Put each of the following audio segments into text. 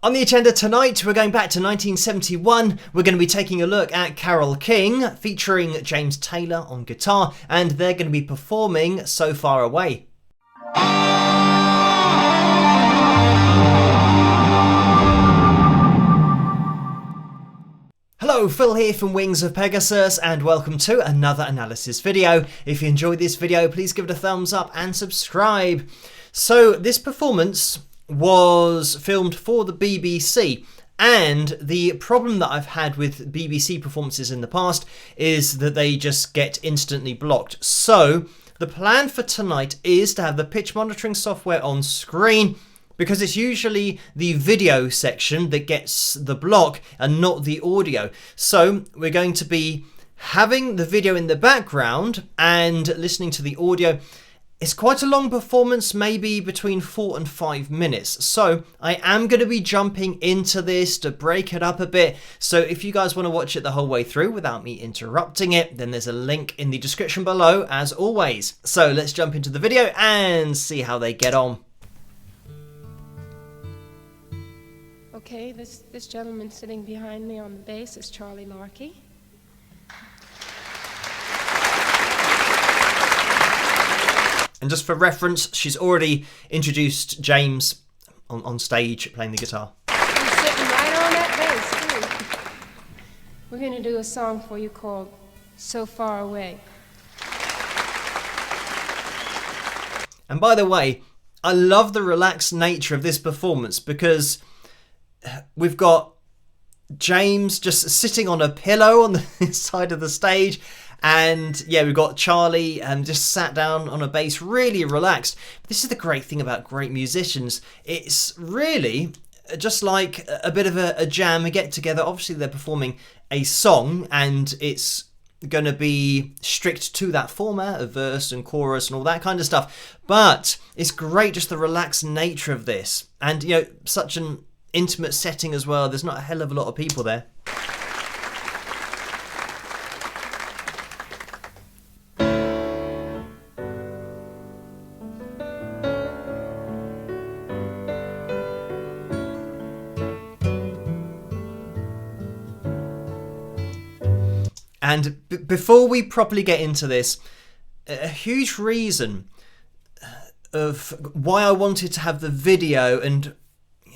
On the agenda tonight, we're going back to 1971. We're going to be taking a look at Carole King, featuring James Taylor on guitar, and they're going to be performing So Far Away. Hello, Phil here from Wings of Pegasus, and welcome to another analysis video. If you enjoyed this video, please give it a thumbs up and subscribe. So this performance was filmed for the BBC, and the problem that I've had with BBC performances in the past is that they just get instantly blocked. So the plan for tonight is to have the pitch monitoring software on screen, because it's usually the video section that gets the block and not the audio. So we're going to be having the video in the background and listening to the audio. It's quite a long performance, maybe between 4 and 5 minutes. So I am going to be jumping into this to break it up a bit. So if you guys want to watch it the whole way through without me interrupting it, then there's a link in the description below as always. So let's jump into the video and see how they get on. Okay, this gentleman sitting behind me on the bass is Charlie Larkey. And just for reference, she's already introduced James on stage playing the guitar. He's sitting right on that bass, too. We're going to do a song for you called So Far Away. And by the way, I love the relaxed nature of this performance because we've got James just sitting on a pillow on the side of the stage. And yeah, we've got Charlie just sat down on a bass, really relaxed. This is the great thing about great musicians. It's really just like a bit of a jam, a get together. Obviously they're performing a song and it's going to be strict to that format of verse and chorus and all that kind of stuff. But it's great, just the relaxed nature of this. And you know, such an intimate setting as well. There's not a hell of a lot of people there. And before we properly get into this, a huge reason of why I wanted to have the video and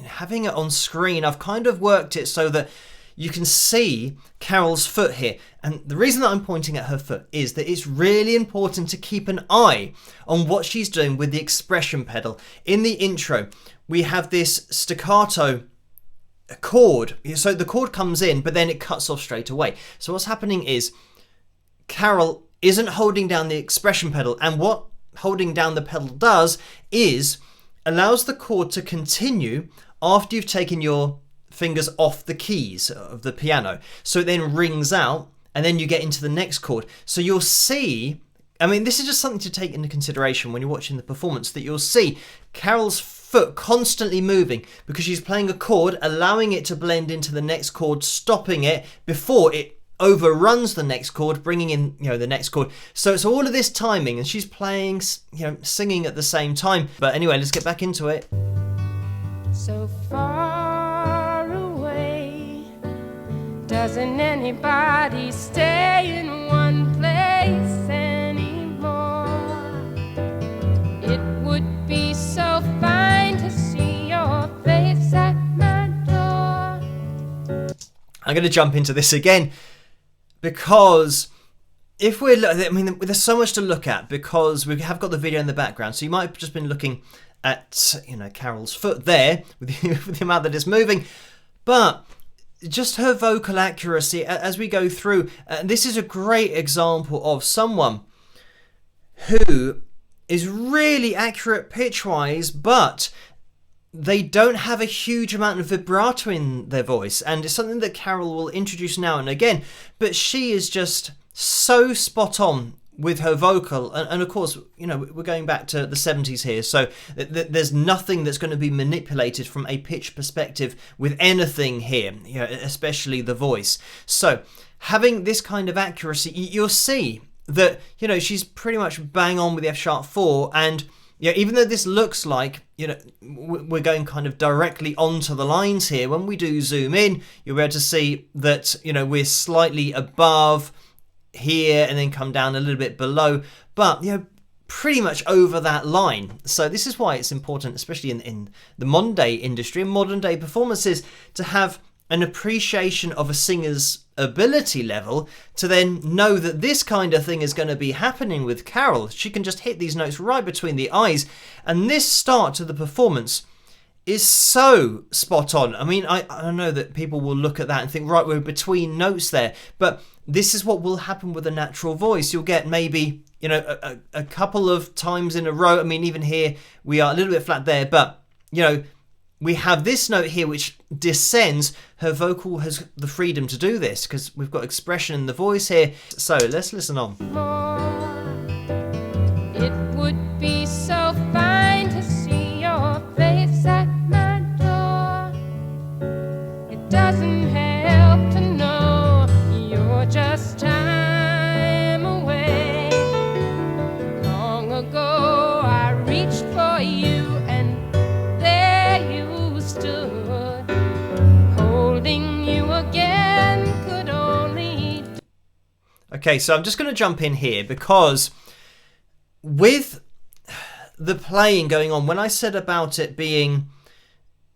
having it on screen, I've kind of worked it so that you can see Carole's foot here. And the reason that I'm pointing at her foot is that it's really important to keep an eye on what she's doing with the expression pedal. In the intro, we have this staccato chord. So the chord comes in, but then it cuts off straight away. So what's happening is Carole isn't holding down the expression pedal, and what holding down the pedal does is allows the chord to continue after you've taken your fingers off the keys of the piano. So it then rings out and then you get into the next chord. So you'll see, I mean, this is just something to take into consideration when you're watching the performance, that you'll see Carole's foot constantly moving because she's playing a chord, allowing it to blend into the next chord, stopping it before it overruns the next chord, bringing in, you know, the next chord. So it's all of this timing, and she's playing, you know, singing at the same time. But anyway, let's get back into it. So far away, doesn't anybody stay in one place anymore? It would be so fine to see your face at my door. I'm going to jump into this again because if we're, I mean, there's so much to look at because we have got the video in the background. So you might have just been looking at, you know, Carole's foot there with the amount that it's moving, but just her vocal accuracy as we go through. This is a great example of someone who is really accurate pitch-wise, but they don't have a huge amount of vibrato in their voice, and it's something that Carole will introduce now and again, but she is just so spot on with her vocal, and of course, you know, we're going back to the 70s here, so there's nothing that's going to be manipulated from a pitch perspective with anything here, you know, especially the voice. So having this kind of accuracy, you'll see that, you know, she's pretty much bang on with the F sharp 4, and yeah, even though this looks like, we're going kind of directly onto the lines here, when we do zoom in, you'll be able to see that, we're slightly above here and then come down a little bit below, but, pretty much over that line. So this is why it's important, especially in the modern day industry and modern day performances, to have an appreciation of a singer's ability level, to then know that this kind of thing is going to be happening with Carole. She can just hit these notes right between the eyes, and this start to the performance is so spot on. I mean, I know that people will look at that and think, right, we're between notes there, but this is what will happen with a natural voice. You'll get maybe a couple of times in a row. I mean, even here we are a little bit flat there, but we have this note here which descends. Her vocal has the freedom to do this because we've got expression in the voice here. So let's listen on. It would be so fine to see your face at my door. It doesn't help to know you're just time away. Long ago I reached for you and there you stood. Holding you again could only... Okay, so I'm just going to jump in here because with the playing going on, when I said about it being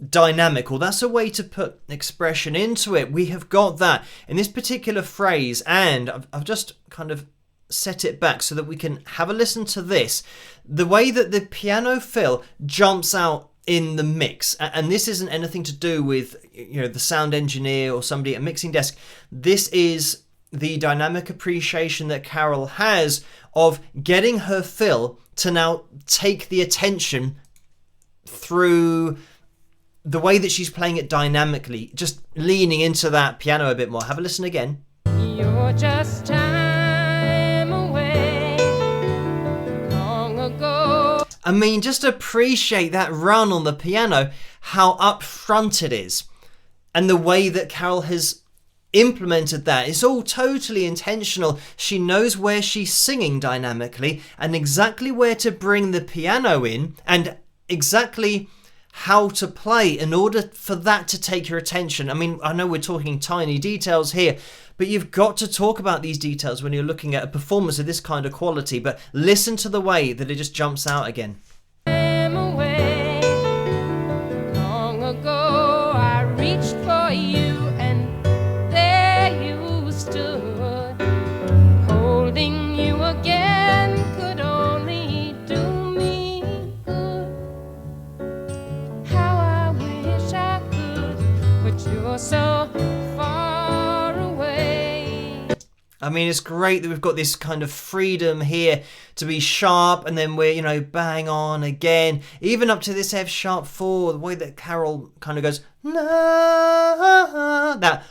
dynamical, that's a way to put expression into it. We have got that in this particular phrase, and I've just kind of set it back so that we can have a listen to this. The way that the piano fill jumps out in the mix, and this isn't anything to do with the sound engineer or somebody at a mixing desk. This is the dynamic appreciation that Carole has of getting her fill to now take the attention through the way that she's playing it dynamically, just leaning into that piano a bit more. Have a listen again. You're just time away. Long ago. I mean, just appreciate that run on the piano, how upfront it is, and the way that Carole has implemented that. It's all totally intentional. She knows where she's singing dynamically and exactly where to bring the piano in and exactly how to play in order for that to take your attention. I mean, I know we're talking tiny details here, but you've got to talk about these details when you're looking at a performance of this kind of quality. But listen to the way that it just jumps out again. Away. Long ago I reached for you and there you stood. Holding you again could only do me good. How I wish I could, but you're so far away. I mean, it's great that we've got this kind of freedom here to be sharp, and then we're, bang on again. Even up to this F sharp 4, the way that Carole kind of goes, that,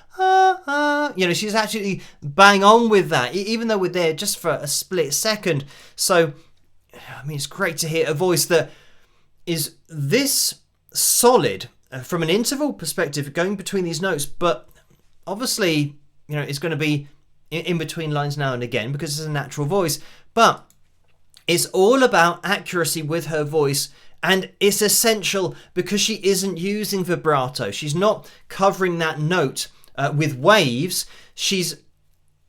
she's actually bang on with that, even though we're there just for a split second. So, I mean, it's great to hear a voice that is this solid from an interval perspective, going between these notes, but obviously, it's going to be in between lines now and again because it's a natural voice, but it's all about accuracy with her voice, and it's essential because she isn't using vibrato. She's not covering that note with waves. She's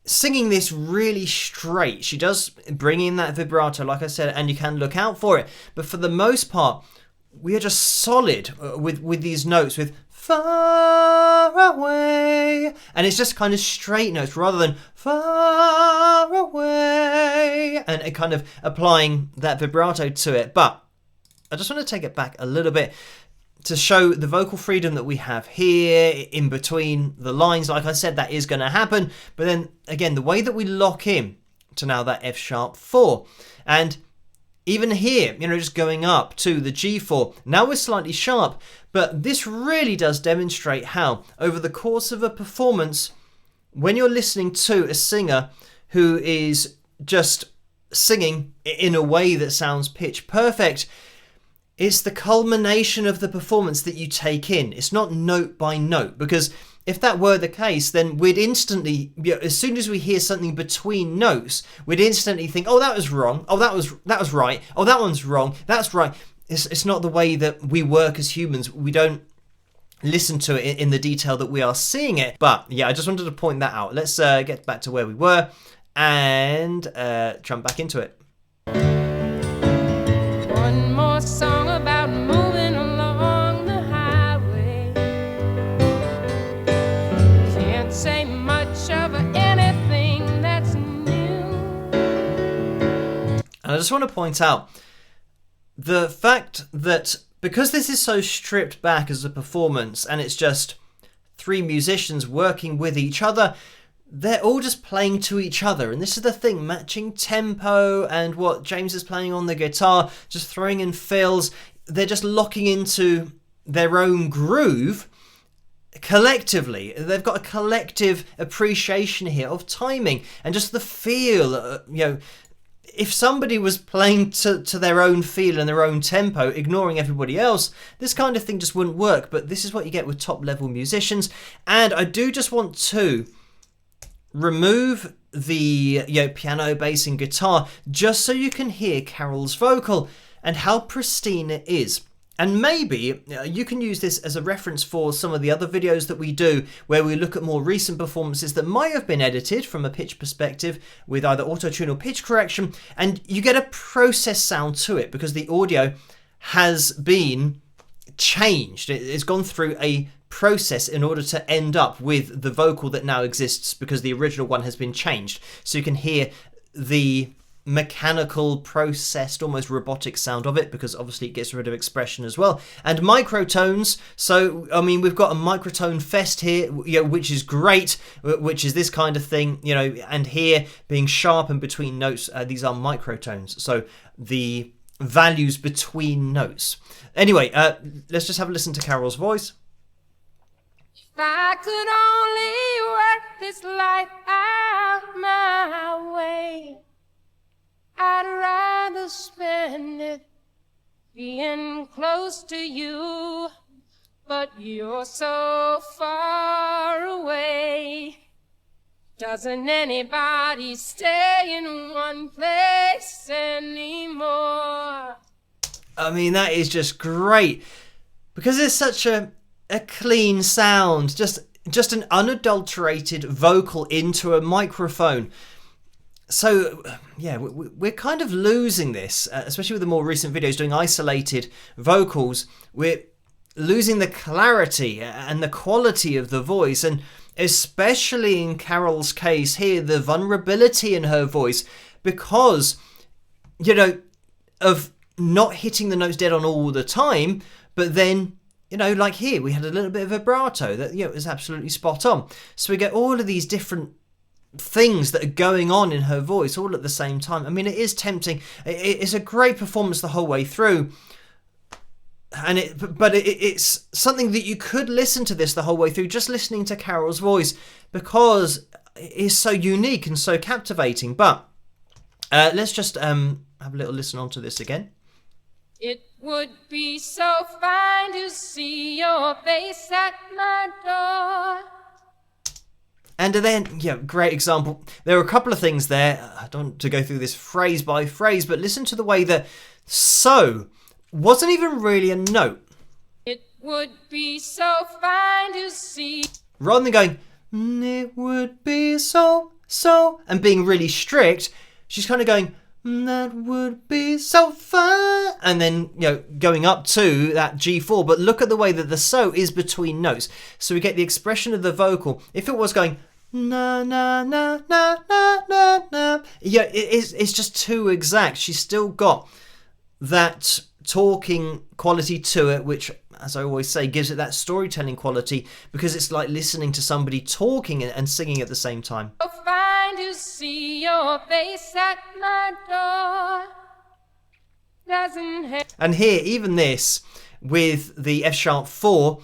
singing this really straight. She does bring in that vibrato, like I said, and you can look out for it, but for the most part we are just solid with these notes, with far away, and it's just kind of straight notes rather than far away and kind of applying that vibrato to it. But I just want to take it back a little bit to show the vocal freedom that we have here in between the lines. Like I said, that is going to happen, but then again, the way that we lock in to now that F sharp 4, and even here, just going up to the G4. Now we're slightly sharp, but this really does demonstrate how, over the course of a performance, when you're listening to a singer who is just singing in a way that sounds pitch perfect, It's the culmination of the performance that you take in. It's not note by note, because if that were the case, then we'd instantly, as soon as we hear something between notes, we'd instantly think, oh, that was wrong. Oh, that was right. Oh, that one's wrong. That's right. It's not the way that we work as humans. We don't listen to it in the detail that we are seeing it. But yeah, I just wanted to point that out. Let's get back to where we were and jump back into it. One more song about moving along the highway. Can't say much of anything that's new. And I just want to point out the fact that because this is so stripped back as a performance and it's just three musicians working with each other, they're all just playing to each other. And this is the thing, matching tempo and what James is playing on the guitar, just throwing in fills. They're just locking into their own groove collectively. They've got a collective appreciation here of timing and just the feel. If somebody was playing to their own feel and their own tempo, ignoring everybody else, this kind of thing just wouldn't work. But this is what you get with top level musicians. And I do just want to remove the piano, bass and guitar just so you can hear Carole's vocal and how pristine it is. And maybe you can use this as a reference for some of the other videos that we do where we look at more recent performances that might have been edited from a pitch perspective with either auto-tune or pitch correction, and you get a processed sound to it because the audio has been changed. It's gone through a process in order to end up with the vocal that now exists because the original one has been changed. So you can hear the mechanical, processed, almost robotic sound of it, because obviously it gets rid of expression as well. And microtones, so I mean we've got a microtone fest here, which is great, which is this kind of thing, and here being sharp and between notes, these are microtones, so the values between notes. Anyway, let's just have a listen to Carole's voice. If I could only work this life out my way, I'd rather spend it being close to you, but you're so far away. Doesn't anybody stay in one place anymore? I mean, that is just great because it's such a clean sound, just an unadulterated vocal into a microphone. So yeah, we're kind of losing this, especially with the more recent videos doing isolated vocals. We're losing the clarity and the quality of the voice, and especially in Carole's case here, the vulnerability in her voice because, of not hitting the notes dead on all the time, but then, like here, we had a little bit of vibrato that, is absolutely spot on. So we get all of these different things that are going on in her voice all at the same time. I mean, it is tempting. It's a great performance the whole way through. And it's something that you could listen to this the whole way through, just listening to Carole's voice, because it is so unique and so captivating. But let's just have a little listen on to this again. It would be so fine to see your face at my door. And then, great example. There are a couple of things there. I don't want to go through this phrase by phrase, but listen to the way that so wasn't even really a note. It would be so fine to see. Rather than going, it would be so, and being really strict, she's kind of going, that would be so fun, and then going up to that G4. But look at the way that the so is between notes, so we get the expression of the vocal. If it was going na na na na na na na, it's just too exact. She's still got that talking quality to it, which, as I always say, gives it that storytelling quality, because it's like listening to somebody talking and singing at the same time. Fine to see your face at my door. And here, even this, with the F sharp 4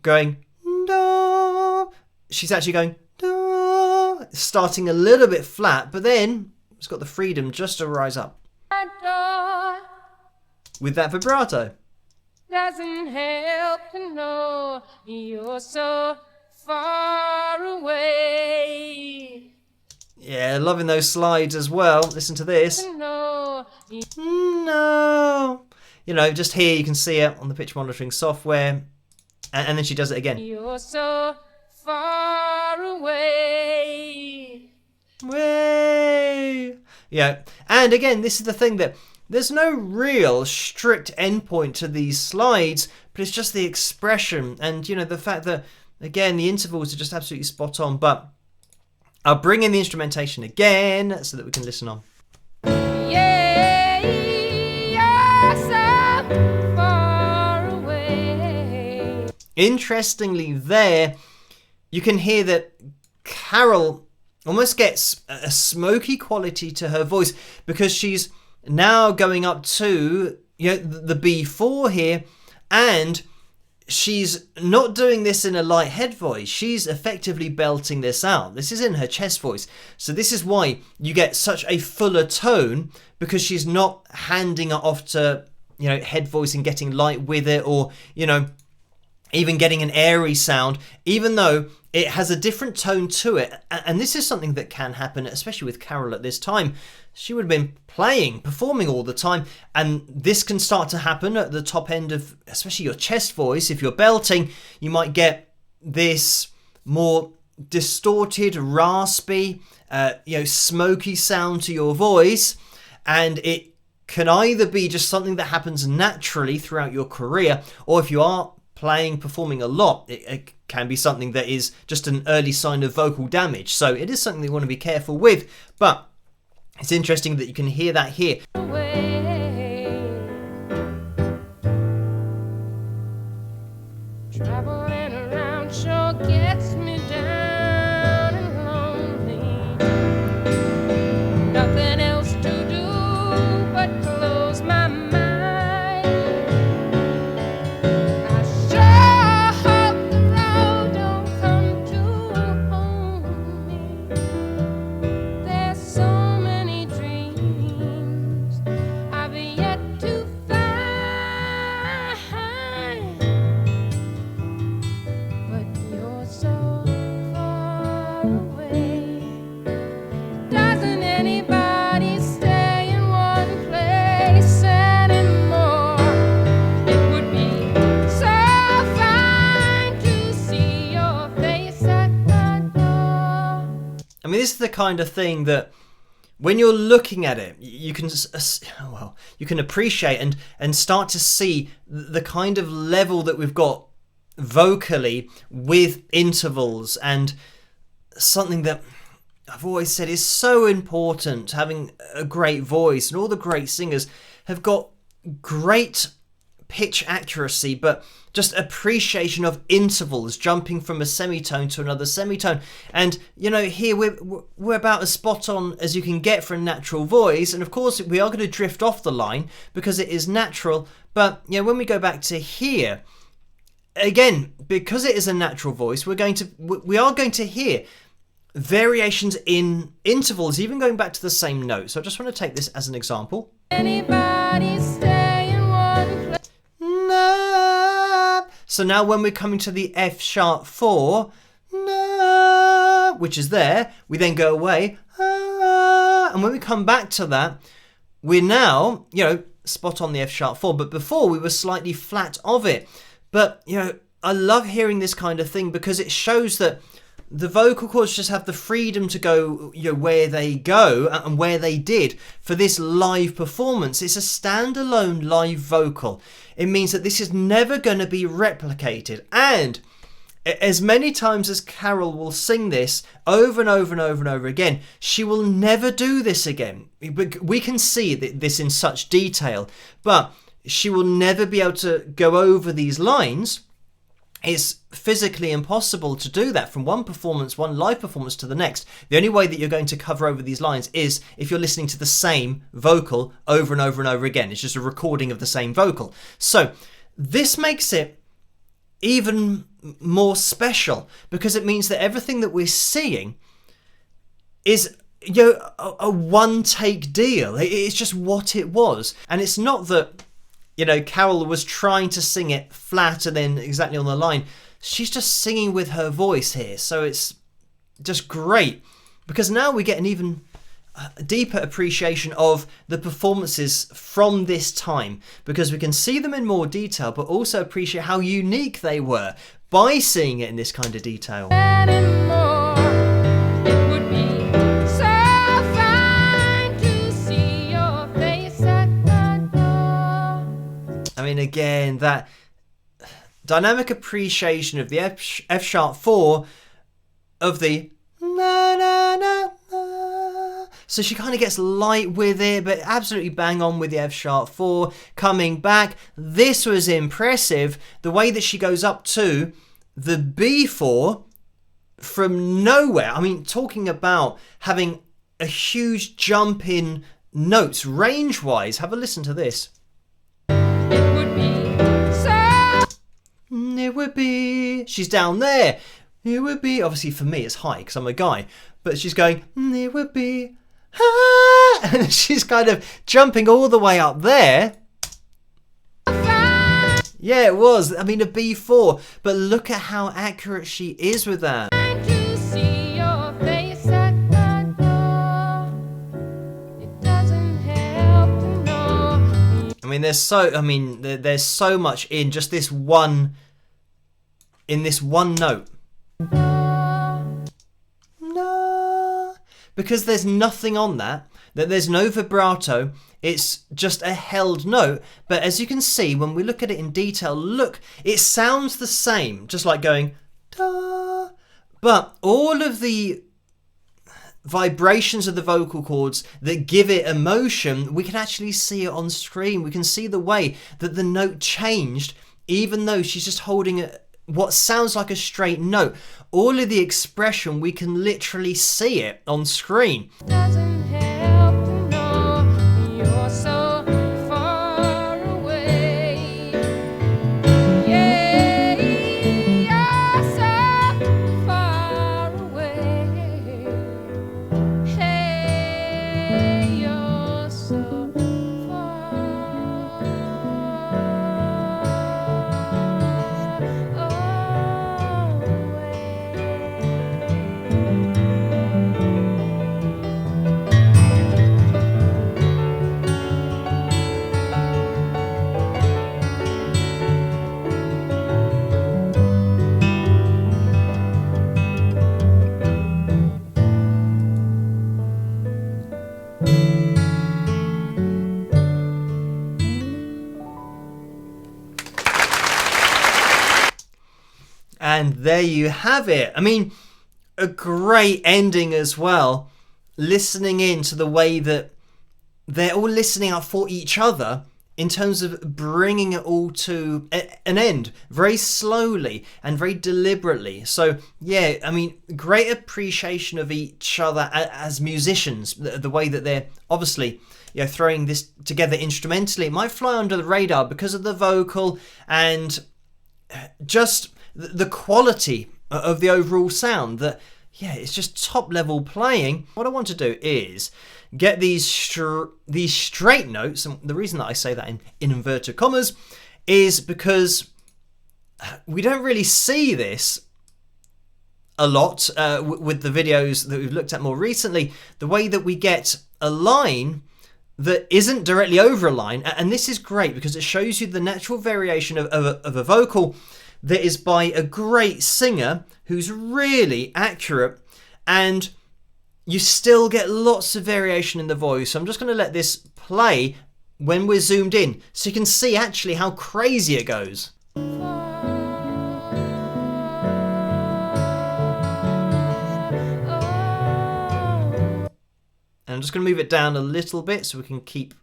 going do, she's actually going do, starting a little bit flat, but then it's got the freedom just to rise up. with that vibrato. Doesn't help to know you're so far away. Yeah, loving those slides as well. Listen to this. No. You know, just here you can see it on the pitch monitoring software. And then she does it again. You're so far away. Way. Yeah. And again, this is the thing that there's no real strict endpoint to these slides, but it's just the expression and, you know, the fact that, again, the intervals are just absolutely spot on. But I'll bring in the instrumentation again so that we can listen on. Yeah, you're so far away. Interestingly there, you can hear that Carole almost gets a smoky quality to her voice because she's now going up to, you know, the B4 here, and she's not doing this in a light head voice. She's effectively belting this out. This is in her chest voice. So this is why you get such a fuller tone, because she's not handing it off to, you know, head voice and getting light with it, or, you know, even getting an airy sound, even though it has a different tone to it. And this is something that can happen, especially with Carole at this time. She would have been performing all the time, and this can start to happen at the top end of, especially your chest voice. If you're belting, you might get this more distorted, raspy, you know, smoky sound to your voice, and it can either be just something that happens naturally throughout your career, or if you are performing a lot, it can be something that is just an early sign of vocal damage. So it is something that you want to be careful with, but it's interesting that you can hear that here. Traveling around sure gets me down and lonely. Nothing else to do but close my mind. I sure hope the road don't come to hold me. There's so many dreams I've yet to find, but you're so far away. Doesn't anybody stay in one place anymore? It would be so fine to see your face at the door. I mean, this is the kind of thing that when you're looking at it, you can you can appreciate and start to see the kind of level that we've got vocally with intervals, and something that I've always said is so important, having a great voice, and all the great singers have got great pitch accuracy, but just appreciation of intervals, jumping from a semitone to another semitone. And, you know, here we're about as spot on as you can get for a natural voice. And of course we are going to drift off the line because it is natural. But, you know, when we go back to here, again, because it is a natural voice, we are going to hear variations in intervals, even going back to the same note. So I just want to take this as an example. Anybody stay in one place? No. So now when we're coming to the F sharp 4, no, which is there, we then go away, and when we come back to that, we're now, you know, spot on the F sharp 4, but before we were slightly flat of it. But, you know, I love hearing this kind of thing because it shows that the vocal cords just have the freedom to go, you know, where they go and where they did for this live performance. It's a standalone live vocal. It means that this is never going to be replicated. And as many times as Carole will sing this over and over and over and over again, she will never do this again. We can see this in such detail, but she will never be able to go over these lines. It's physically impossible to do that from one live performance to the next. The only way that you're going to cover over these lines is if you're listening to the same vocal over and over and over again. It's just a recording of the same vocal. So this makes it even more special because it means that everything that we're seeing is, you know, a one-take deal. It's just what it was. And it's not that Carole was trying to sing it flat and then exactly on the line. She's just singing with her voice here. So it's just great, because now we get an even deeper appreciation of the performances from this time, because we can see them in more detail, but also appreciate how unique they were by seeing it in this kind of detail. I mean, again, that dynamic appreciation of the F sharp 4 of the na na na na. So she kind of gets light with it, but absolutely bang on with the F sharp 4. Coming back, this was impressive. The way that she goes up to the B4 from nowhere. I mean, talking about having a huge jump in notes range-wise. Have a listen to this. It would be. She's down there. It would be. Obviously, for me, it's high because I'm a guy. But she's going. It would be. Ah! And she's kind of jumping all the way up there. Yeah, it was. I mean, a B4. But look at how accurate she is with that. I mean, there's so much in just this one. In this one note. No. Because there's nothing on that there's no vibrato, it's just a held note. But as you can see, when we look at it in detail, look, it sounds the same, just like going da. But all of the vibrations of the vocal cords that give it emotion, we can actually see it on screen. We can see the way that the note changed, even though she's just holding what sounds like a straight note. All of the expression, we can literally see it on screen. Doesn't help to know you're so far away. Yeah, you're so far away. Hey, you're so far And there you have it. I mean, a great ending as well. Listening in to the way that they're all listening out for each other in terms of bringing it all to an end very slowly and very deliberately. So, yeah, I mean, great appreciation of each other as musicians. The way that they're obviously throwing this together instrumentally. It might fly under the radar because of the vocal and just the quality of the overall sound. That it's just top level playing. What I want to do is get these straight notes, and the reason that I say that in inverted commas is because we don't really see this a lot with the videos that we've looked at more recently. The way that we get a line that isn't directly over a line, and this is great because it shows you the natural variation of a vocal that is by a great singer who's really accurate, and you still get lots of variation in the voice. So I'm just going to let this play when we're zoomed in so you can see actually how crazy it goes. And I'm just going to move it down a little bit so we can keep...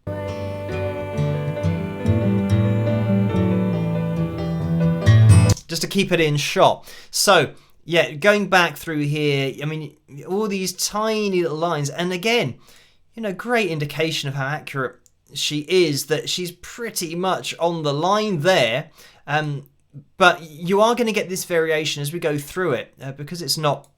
just to keep it in shot. So, yeah, going back through here, I mean, all these tiny little lines. And again, great indication of how accurate she is, that she's pretty much on the line there. But you are going to get this variation as we go through it because it's not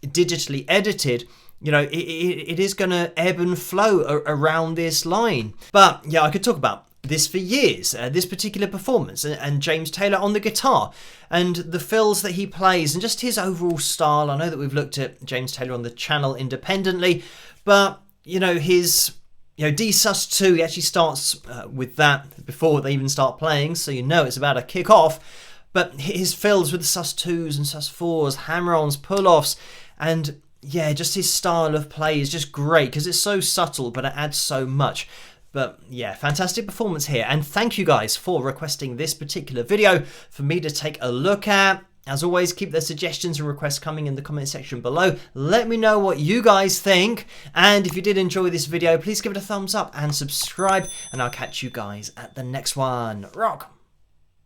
digitally edited. It is going to ebb and flow around this line. But, yeah, I could talk about this for years, this particular performance, and James Taylor on the guitar, and the fills that he plays, and just his overall style. I know that we've looked at James Taylor on the channel independently, but his D sus2, he actually starts with that before they even start playing, so it's about to kick off. But his fills with the sus2s and sus4s, hammer-ons, pull-offs, and just his style of play is just great because it's so subtle, but it adds so much. But fantastic performance here. And thank you guys for requesting this particular video for me to take a look at. As always, keep the suggestions and requests coming in the comment section below. Let me know what you guys think. And if you did enjoy this video, please give it a thumbs up and subscribe. And I'll catch you guys at the next one. Rock!